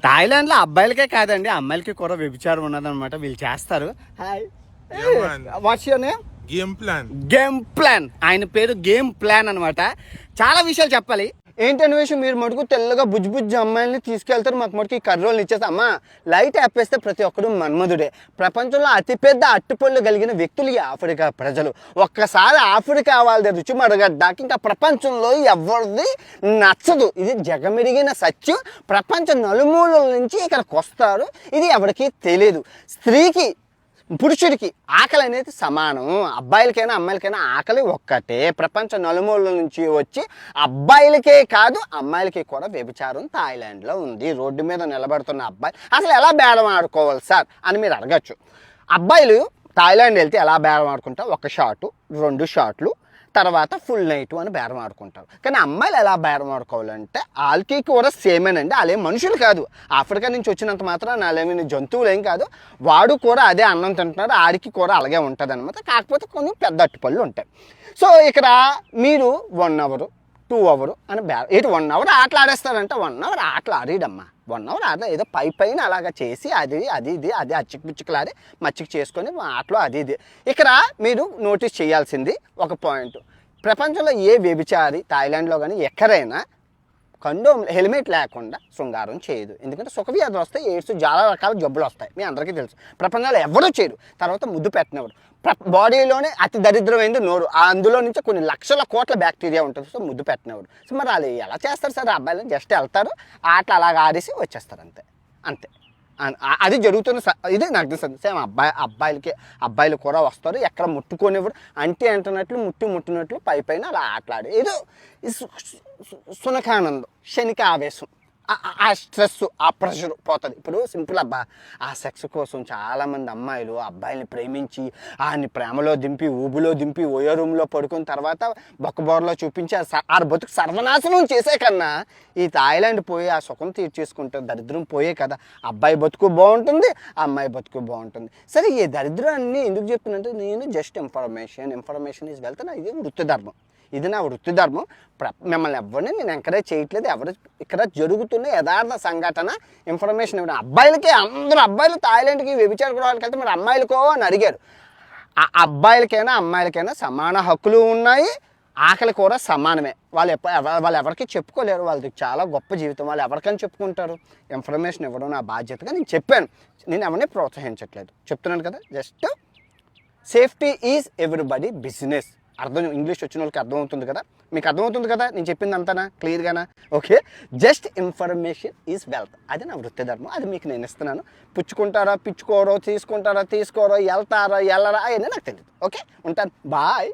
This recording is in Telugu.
థాయిలాండ్లో అబ్బాయిలకే కాదండి అమ్మాయిలకి కూడా వ్యభిచారం ఉన్నదన్నమాట. వీళ్ళు చేస్తారు. Hi, what's your name? Game plan. ఆయన పేరు గేమ్ ప్లాన్ అనమాట. చాలా విషయాలు చెప్పాలి. ఏంటనే విషయం, మీరు మటుకు తెల్లగా బుజ్జి అమ్మాయిల్ని తీసుకెళ్తారు, మాకు మటుకు ఈ కర్రోల్ని ఇచ్చేస్తా. అమ్మా, లైట్ ఆపేస్తే ప్రతి ఒక్కరు మన్మధుడే. ప్రపంచంలో అతిపెద్ద అట్టుపళ్ళు కలిగిన వ్యక్తులు ఈ ఆఫ్రికా ప్రజలు. ఒక్కసారి ఆఫ్రికా వాళ్ళది రుచి మడగడ్డాక ఇంకా ప్రపంచంలో ఎవరిది నచ్చదు. ఇది జగమెరిగిన సత్యం. ప్రపంచ నలుమూలల నుంచి ఇక్కడికి వస్తారు. ఇది ఎవరికి తెలియదు. స్త్రీకి పురుషుడికి ఆకలి అనేది సమానం. అబ్బాయిలకైనా అమ్మాయిలకైనా ఆకలి ఒక్కటే. ప్రపంచ నలుమూలల నుంచి వచ్చి అబ్బాయిలకే కాదు అమ్మాయిలకి కూడా వ్యభిచారం థాయిలాండ్లో ఉంది. రోడ్డు మీద నిలబడుతున్న అబ్బాయి అసలు ఎలా బేరం ఆడుకోవాలి సార్ అని మీరు అడగచ్చు. అబ్బాయిలు థాయిలాండ్ వెళ్తే ఎలా బేరం ఆడుకుంటారు? 1 షాటు 2 షాట్లు తర్వాత ఫుల్ నైట్ అని బేరం ఆడుకుంటారు. కానీ అమ్మాయిలు ఎలా బేరం ఆడుకోవాలంటే వాళ్ళకి కూడా సేమేనండి. వాళ్ళేం మనుషులు కాదు. ఆఫ్రికా నుంచి వచ్చినంత మాత్రం వాళ్ళేమి జంతువులు ఏం కాదు. వాడు కూడా అదే అన్నం తింటున్నారు, ఆడికి కూడా అలాగే ఉంటుంది అనమాట. కాకపోతే కొన్ని పెద్ద అట్టుపళ్ళు ఉంటాయి. సో ఇక్కడ మీరు 1 అవర్ 2 అవర్ అని ఏంటి 1 అవర్ ఆటలు ఆడేస్తారంటే 1 అవర్ ఆటలు ఆడేయడమ్మా. 1 అవర్ ఆటలు ఏదో పైన అలాగా చేసి అది అచ్చికి పిచ్చుకలాడి మచ్చికి చేసుకొని ఆటలు అది ఇది. ఇక్కడ మీరు నోటీస్ చేయాల్సింది ఒక పాయింట్. ప్రపంచంలో ఏ వ్యభిచారి థాయిలాండ్లో కానీ ఎక్కడైనా కండోమ్ హెల్మెట్ లేకుండా శృంగారం చేయదు. ఎందుకంటే సుఖవ్యాధులు వస్తాయి, ఎయిడ్స్, చాలా రకాల జబ్బులు వస్తాయి, మీ అందరికీ తెలుసు. ప్రపంచంలో ఎవరూ చేయరు. తర్వాత ముద్దు పెట్టినవారు. బాడీలోనే అతి దరిద్రమైంది నోరు. అందులో నుంచి కొన్ని లక్షల కోట్ల బ్యాక్టీరియా ఉంటుంది. సో ముద్దు పెట్టినవారు. సో మరి వాళ్ళు ఎలా చేస్తారు సార్? అబ్బాయిలు జస్ట్ వెళ్తారు, ఆటలు అలాగ ఆడేసి వచ్చేస్తారు, అంతే అంతే. అది జరుగుతున్న ఇది నాకు తెలుసు. సేమ్ అబ్బాయిలు కూడా వస్తారు, ఎక్కడ ముట్టుకోనివ్వరు. అంటున్నట్లు ముట్టినట్లు పైన అలా ఆటలాడి ఏదో సునకానందం, క్షణిక ఆవేశం, ఆ స్ట్రెస్, ఆ ప్రెషర్ పోతుంది. ఇప్పుడు సింపుల్ అబ్బా, ఆ సెక్స్ కోసం చాలామంది అమ్మాయిలు అబ్బాయిని ప్రేమించి ఆయన్ని ప్రేమలో దింపి ఊబులో దింపి ఓయో రూమ్లో పడుకున్న తర్వాత బొక్కబోరలో చూపించి ఆ బతుకు సర్వనాశనం చేసే కన్నా ఈ థాయిలాండ్ పోయి ఆ సుఖం తీర్చేసుకుంటే దరిద్రం పోయే కదా. అబ్బాయి బతుకు బాగుంటుంది, అమ్మాయి బతుకు బాగుంటుంది. సరే, ఈ దరిద్రాన్ని ఎందుకు చెప్తున్నంటే నేను జస్ట్ ఇన్ఫర్మేషన్ ఈజ్ వెల్త్. ఇది వృత్తి ధర్మం, ఇది నా వృత్తి ధర్మం. మిమ్మల్ని ఎవరిని నేను ఎంకరేజ్ చేయట్లేదు. ఎవరు ఇక్కడ జరుగుతున్న యథార్థ సంఘటన ఇన్ఫర్మేషన్ ఇవ్వడం. అబ్బాయిలకి అందరూ అబ్బాయిలు థాయిలాండ్కి వ్యభిచార గృహాలకు వెళ్తే మరి అమ్మాయిలకో అని అడిగారు. ఆ అబ్బాయిలకైనా అమ్మాయిలకైనా సమాన హక్కులు ఉన్నాయి, ఆకలి కూడా సమానమే. వాళ్ళు ఎవరికి చెప్పుకోలేరు. వాళ్ళది చాలా గొప్ప జీవితం. వాళ్ళు ఎవరికైనా చెప్పుకుంటారు. ఇన్ఫర్మేషన్ ఇవ్వడం నా బాధ్యతగా నేను చెప్పాను. నేను ఎవరిని ప్రోత్సహించట్లేదు, చెప్తున్నాను కదా. Just safety is everybody business. English వచ్చిన వాళ్ళకి అర్థమవుతుంది కదా, మీకు అర్థమవుతుంది కదా నేను చెప్పింది అంతానా క్లియర్గానా? Okay, just information is wealth. అది నా వృత్తి ధర్మం, అది మీకు నేను ఇస్తున్నాను. పుచ్చుకుంటారా పిచ్చుకోరో, తీసుకుంటారా తీసుకోరో, వెళ్తారా వెళ్ళరా అవన్నీ నాకు తెలియదు. ఓకే, ఉంటాను, బాయ్.